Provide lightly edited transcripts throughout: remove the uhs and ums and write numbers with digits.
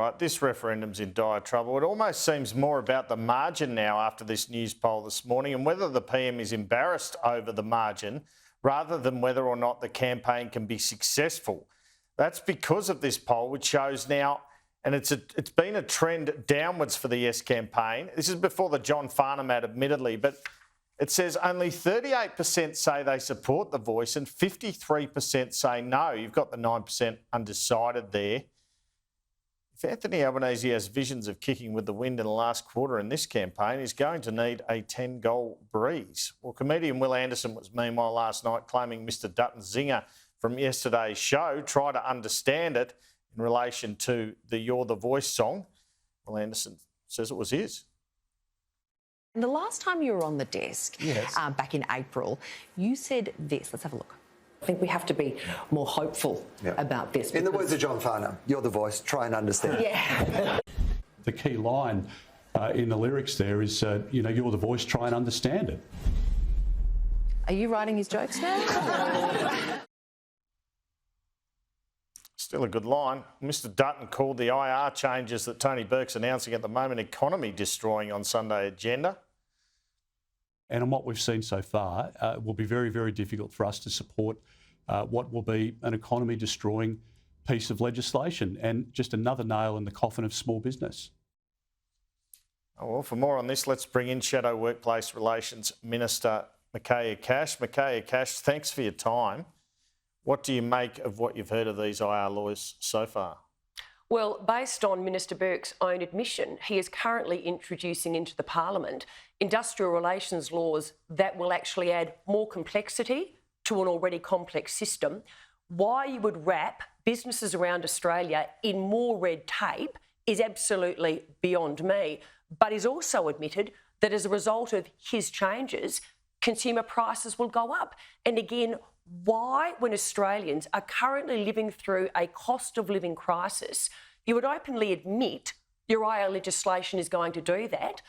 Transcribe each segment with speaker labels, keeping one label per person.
Speaker 1: right, this referendum's in dire trouble. It almost seems more about the margin now after this news poll this morning and whether the PM is embarrassed over the margin rather than whether or not the campaign can be successful. That's because of this poll, which shows now, and it's been a trend downwards for the Yes campaign. This is before the John Farnham ad, admittedly, but it says only 38% say they support the Voice and 53% say no. You've got the 9% undecided there. If Anthony Albanese has visions of kicking with the wind in the last quarter in this campaign, he's going to need a 10-goal breeze. Well, comedian Will Anderson was meanwhile last night claiming Mr Dutton's zinger from yesterday's show. Try to understand it in relation to the You're the Voice song. Will Anderson says it was his.
Speaker 2: The last time you were on the desk,
Speaker 3: yes,
Speaker 2: back in April, you said this. Let's have a look. I think we have to be more hopeful about this.
Speaker 3: In the words of John Farnham, you're the voice, try and understand.
Speaker 2: Yeah.
Speaker 4: The key line in the lyrics there is, you're the voice, try and understand it.
Speaker 2: Are you writing his jokes now?
Speaker 1: Still a good line. Mr Dutton called the IR changes that Tony Burke's announcing at the moment economy destroying on Sunday agenda.
Speaker 4: And on what we've seen so far, it will be very, very difficult for us to support what will be an economy-destroying piece of legislation and just another nail in the coffin of small business.
Speaker 1: Oh, well, for more on this, let's bring in Shadow Workplace Relations Minister Michaelia Cash. Michaelia Cash, thanks for your time. What do you make of what you've heard of these IR laws so far?
Speaker 5: Well, based on Minister Burke's own admission, he is currently introducing into the Parliament industrial relations laws that will actually add more complexity to an already complex system. Why you would wrap businesses around Australia in more red tape is absolutely beyond me. But he's also admitted that as a result of his changes, consumer prices will go up. And again, why, when Australians are currently living through a cost of living crisis, you would openly admit your IR legislation is going to do that,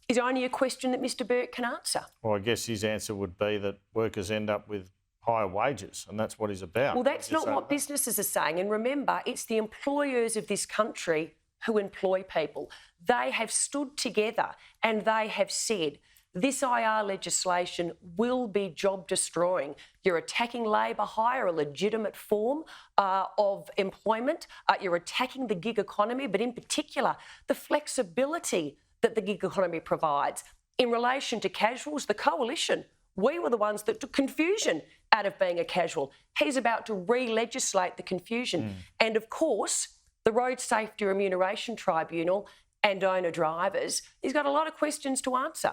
Speaker 5: is only a question that Mr Burke can answer.
Speaker 1: Well, I guess his answer would be that workers end up with higher wages, and that's what he's about.
Speaker 5: Well, that's not what businesses are saying. And remember, it's the employers of this country who employ people. They have stood together and they have said, this IR legislation will be job destroying. You're attacking labour hire, a legitimate form of employment. You're attacking the gig economy, but in particular, the flexibility that the gig economy provides. In relation to casuals, the coalition, we were the ones that took confusion out of being a casual. He's about to re-legislate the confusion. And of course, the Road Safety Remuneration Tribunal and owner drivers, he's got a lot of questions to answer.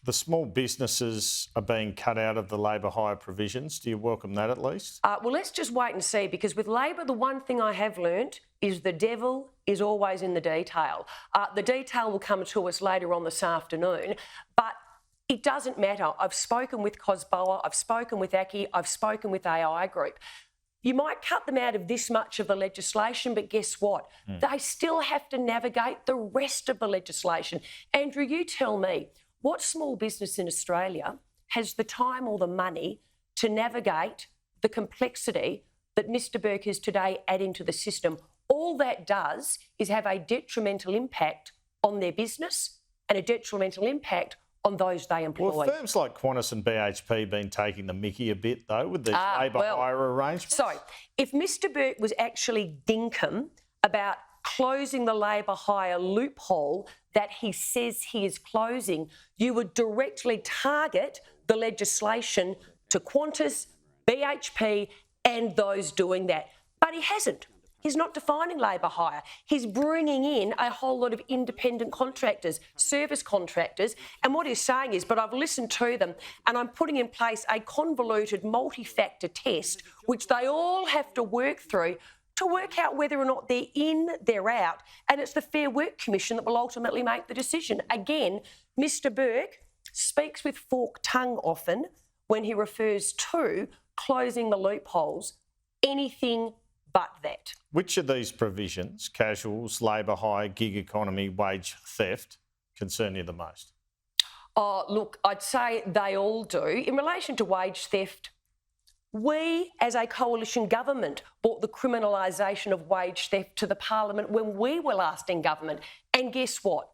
Speaker 1: The small businesses are being cut out of the labour hire provisions. Do you welcome that at least?
Speaker 5: Well, let's just wait and see, because with Labor, the one thing I have learnt is the devil is always in the detail. The detail will come to us later on this afternoon, but it doesn't matter. I've spoken with COSBOA, I've spoken with ACCI, I've spoken with AI Group. You might cut them out of this much of the legislation, but guess what? They still have to navigate the rest of the legislation. Andrew, you tell me, what small business in Australia has the time or the money to navigate the complexity that Mr Burke is today adding to the system? All that does is have a detrimental impact on their business and a detrimental impact on those they employ.
Speaker 1: Well, firms like Qantas and BHP been taking the mickey a bit, though, with these labour hire arrangements.
Speaker 5: So, if Mr Burke was actually dinkum about closing the labour hire loophole that he says he is closing, you would directly target the legislation to Qantas, BHP and those doing that. But he hasn't. He's not defining labour hire. He's bringing in a whole lot of independent contractors, service contractors, and what he's saying is, but I've listened to them and I'm putting in place a convoluted multi-factor test which they all have to work through to work out whether or not they're in, they're out, and it's the Fair Work Commission that will ultimately make the decision. Again, Mr Burke speaks with forked tongue often when he refers to closing the loopholes. Anything but that.
Speaker 1: Which of these provisions, casuals, labour hire, gig economy, wage theft, concern you the most?
Speaker 5: Oh, look, I'd say they all do. In relation to wage theft, We, as a coalition government, brought the criminalisation of wage theft to the parliament when we were last in government. And guess what?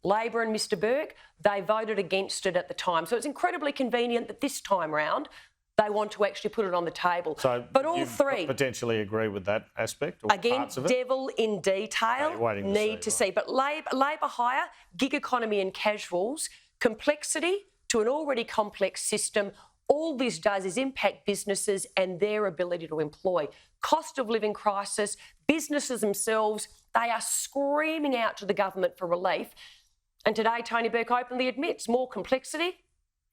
Speaker 5: Labor and Mr Burke, they voted against it at the time. So it's incredibly convenient that this time round they want to actually put it on the table.
Speaker 1: So
Speaker 5: but all
Speaker 1: you
Speaker 5: three
Speaker 1: potentially agree with that aspect or
Speaker 5: again,
Speaker 1: parts of it?
Speaker 5: devil in detail, need to see. But labour hire, gig economy and casuals, complexity to an already complex system, all this does is impact businesses and their ability to employ. Cost of living crisis, businesses themselves, they are screaming out to the government for relief. And today, Tony Burke openly admits more complexity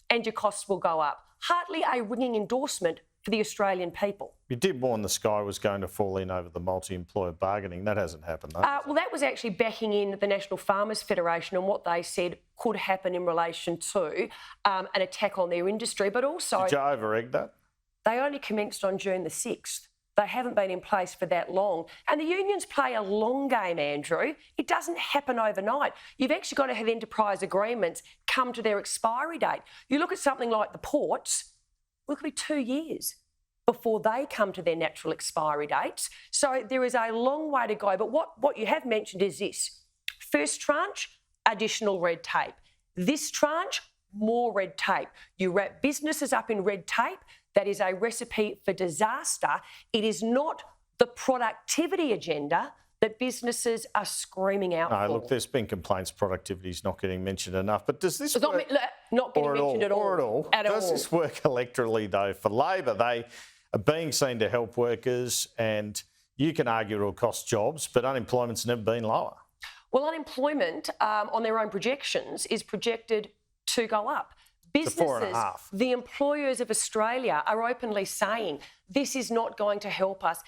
Speaker 5: and your costs will go up. Hardly a ringing endorsement for the Australian people.
Speaker 1: You did warn the sky was going to fall in over the multi-employer bargaining. That hasn't happened, though.
Speaker 5: Well, that was actually backing in the National Farmers Federation and what they said could happen in relation to an attack on their industry. But also...
Speaker 1: Did you over-egg that?
Speaker 5: They only commenced on June the 6th. They haven't been in place for that long. And the unions play a long game, Andrew. It doesn't happen overnight. You've actually got to have enterprise agreements come to their expiry date. You look at something like the ports, well, it could be 2 years before they come to their natural expiry dates. So there is a long way to go. But what you have mentioned is this. First tranche, additional red tape. This tranche, more red tape. You wrap businesses up in red tape. That is a recipe for disaster. It is not the productivity agenda that businesses are screaming out for.
Speaker 1: No, look, there's been complaints productivity is not getting mentioned enough, but does this work...
Speaker 5: Not getting mentioned at all.
Speaker 1: Does this work electorally, though? For Labor, they are being seen to help workers, and you can argue it'll cost jobs, but unemployment's never been lower.
Speaker 5: Well, unemployment, on their own projections, is projected to go up. Businesses, the employers of Australia are openly saying this is not going to help us,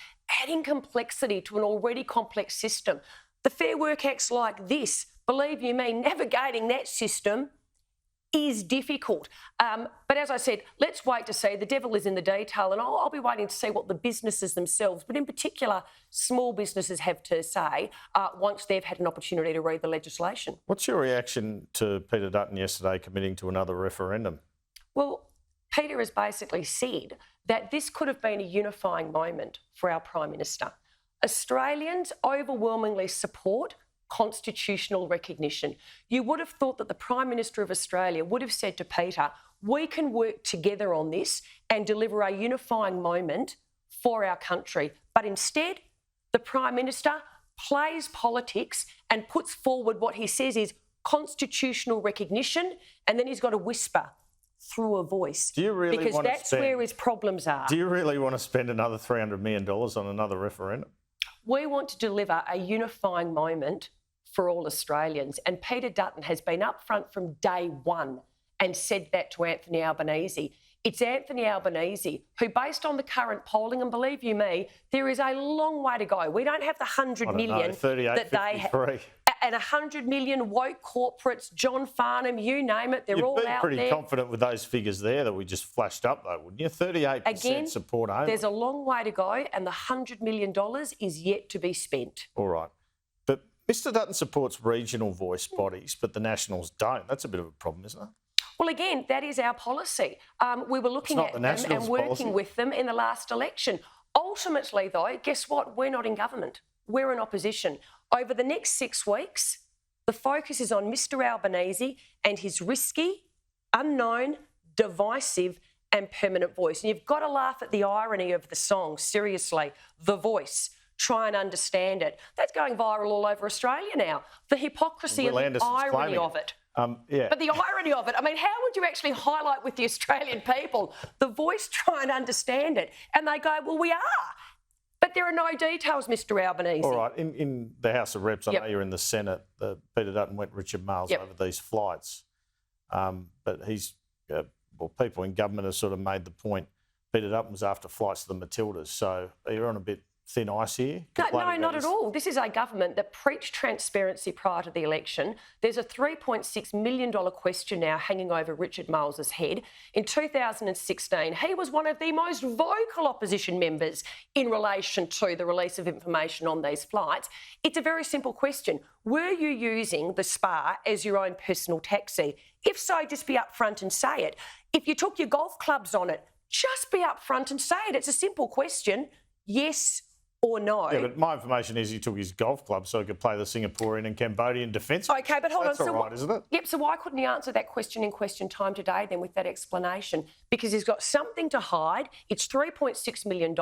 Speaker 5: adding complexity to an already complex system. The Fair Work Act's like this. Believe you me, navigating that system is difficult. But as I said, let's wait to see. The devil is in the detail, and I'll be waiting to see what the businesses themselves, but in particular small businesses, have to say once they've had an opportunity to read the legislation.
Speaker 1: What's your reaction to Peter Dutton yesterday committing to another referendum?
Speaker 5: Well, Peter has basically said that this could have been a unifying moment for our Prime Minister. Australians overwhelmingly support constitutional recognition. You would have thought that the Prime Minister of Australia would have said to Peter, we can work together on this and deliver a unifying moment for our country. But instead, the Prime Minister plays politics and puts forward what he says is constitutional recognition, and then he's got to whisper through a voice.
Speaker 1: Do you really
Speaker 5: because
Speaker 1: want
Speaker 5: that's
Speaker 1: to spend,
Speaker 5: where his problems are.
Speaker 1: Do you really want to spend another $300 million on another referendum?
Speaker 5: We want to deliver a unifying moment for all Australians. And Peter Dutton has been upfront from day one and said that to Anthony Albanese. It's Anthony Albanese who, based on the current polling, and believe you me, there is a long way to go. We don't have the 100 million that they have. And 100 million woke corporates, John Farnham, you name it, they're all out there.
Speaker 1: You'd be pretty confident with those figures there that we just flashed up, though, wouldn't you? 38% support only.
Speaker 5: There's a long way to go, and the $100 million is yet to be spent.
Speaker 1: All right. But Mr Dutton supports regional voice bodies, but the Nationals don't. That's a bit of a problem, isn't it?
Speaker 5: Well, again, that is our policy. We were looking at them and working with them in the last election. Ultimately, though, guess what? We're not in government. We're in opposition. Over the next 6 weeks, the focus is on Mr Albanese and his risky, unknown, divisive and permanent voice. And you've got to laugh at the irony of the song, seriously, The Voice. Try and understand it. That's going viral all over Australia now. The hypocrisy and the irony of it.
Speaker 1: Yeah.
Speaker 5: But the irony of it, I mean, how would you actually highlight with the Australian people The Voice, try and understand it? And they go, well, we are. But there are no details, Mr Albanese.
Speaker 1: All right. In the House of Reps, I know you're in the Senate, Peter Dutton went Richard Marles over these flights. But people in government have sort of made the point Peter Dutton was after flights to the Matildas. So you're on a bit thin ice here?
Speaker 5: No, not at all. This is a government that preached transparency prior to the election. There's a $3.6 million question now hanging over Richard Marles's head. In 2016, he was one of the most vocal opposition members in relation to the release of information on these flights. It's a very simple question. Were you using the Spa as your own personal taxi? If so, just be upfront and say it. If you took your golf clubs on it, just be upfront and say it. It's a simple question, yes or no.
Speaker 1: Yeah, but my information is he took his golf club so he could play the Singaporean and Cambodian defence.
Speaker 5: Okay, but hold
Speaker 1: That's
Speaker 5: on.
Speaker 1: all right, isn't it?
Speaker 5: Yep, so why couldn't he answer that question in question time today then with that explanation? Because he's got something to hide. It's $3.6 million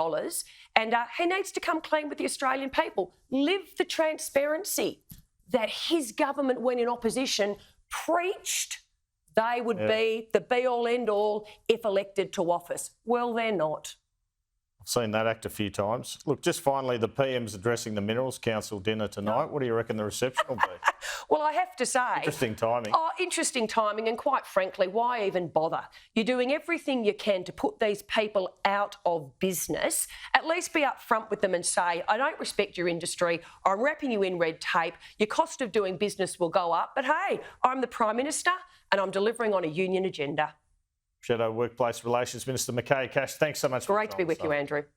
Speaker 5: and he needs to come clean with the Australian people. Live the transparency that his government, when in opposition, preached they would be the be-all, end-all if elected to office. Well, they're not.
Speaker 1: I've seen that act a few times. Look, just finally, the PM's addressing the Minerals Council dinner tonight. What do you reckon the reception will be?
Speaker 5: Well, I have to say...
Speaker 1: Interesting timing.
Speaker 5: Oh, interesting timing, and quite frankly, why even bother? You're doing everything you can to put these people out of business. At least be upfront with them and say, I don't respect your industry, I'm wrapping you in red tape, your cost of doing business will go up, but hey, I'm the Prime Minister and I'm delivering on a union agenda.
Speaker 1: Shadow Workplace Relations Minister Michaelia Cash, thanks so much for your
Speaker 5: Great to be
Speaker 1: time
Speaker 5: with
Speaker 1: this
Speaker 5: you,
Speaker 1: afternoon.
Speaker 5: Andrew.